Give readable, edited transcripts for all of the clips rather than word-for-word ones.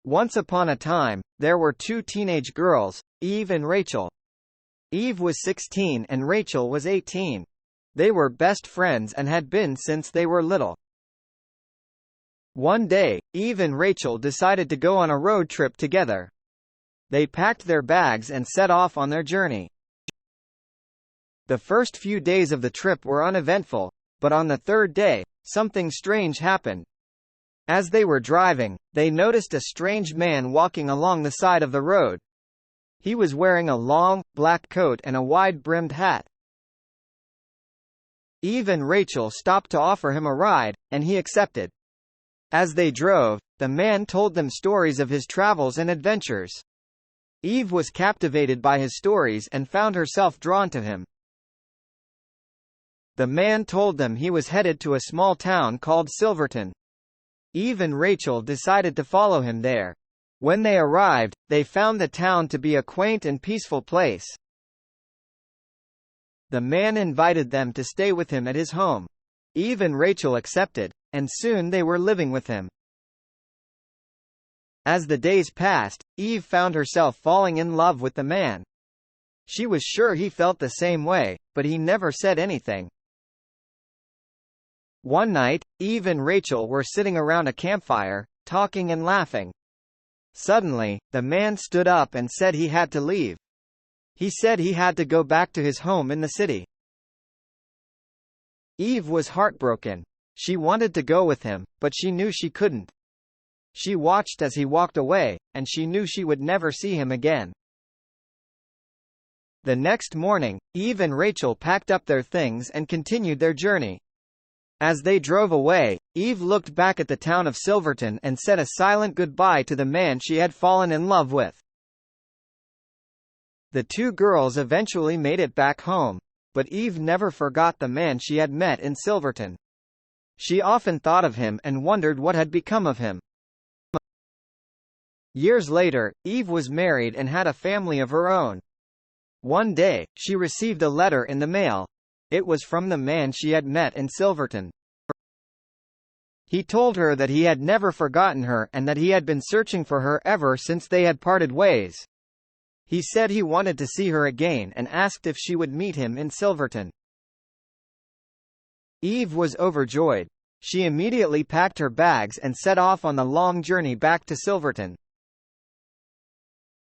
Once upon a time, there were two teenage girls, Eve and Rachel. Eve was 16 and Rachel was 18. They were best friends and had been since they were little. One day, Eve and Rachel decided to go on a road trip together. They packed their bags and set off on their journey. The first few days of the trip were uneventful, but on the third day, something strange happened. As they were driving, they noticed a strange man walking along the side of the road. He was wearing a long, black coat and a wide-brimmed hat. Eve and Rachel stopped to offer him a ride, and he accepted. As they drove, the man told them stories of his travels and adventures. Eve was captivated by his stories and found herself drawn to him. The man told them he was headed to a small town called Silverton. Eve and Rachel decided to follow him there. When they arrived, they found the town to be a quaint and peaceful place. The man invited them to stay with him at his home. Eve and Rachel accepted, and soon they were living with him. As the days passed, Eve found herself falling in love with the man. She was sure he felt the same way, but he never said anything. One night, Eve and Rachel were sitting around a campfire, talking and laughing. Suddenly, the man stood up and said he had to leave. He said he had to go back to his home in the city. Eve was heartbroken. She wanted to go with him, but she knew she couldn't. She watched as he walked away, and she knew she would never see him again. The next morning, Eve and Rachel packed up their things and continued their journey. As they drove away, Eve looked back at the town of Silverton and said a silent goodbye to the man she had fallen in love with. The two girls eventually made it back home, but Eve never forgot the man she had met in Silverton. She often thought of him and wondered what had become of him. Years later, Eve was married and had a family of her own. One day, she received a letter in the mail. It was from the man she had met in Silverton. He told her that he had never forgotten her and that he had been searching for her ever since they had parted ways. He said he wanted to see her again and asked if she would meet him in Silverton. Eve was overjoyed. She immediately packed her bags and set off on the long journey back to Silverton.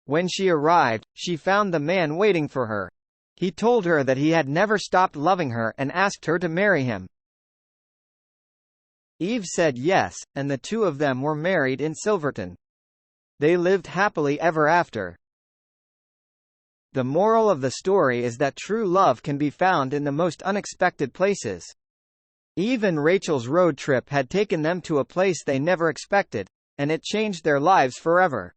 When she arrived, she found the man waiting for her. He told her that he had never stopped loving her and asked her to marry him. Eve said yes, and the two of them were married in Silverton. They lived happily ever after. The moral of the story is that true love can be found in the most unexpected places. Eve and Rachel's road trip had taken them to a place they never expected, and it changed their lives forever.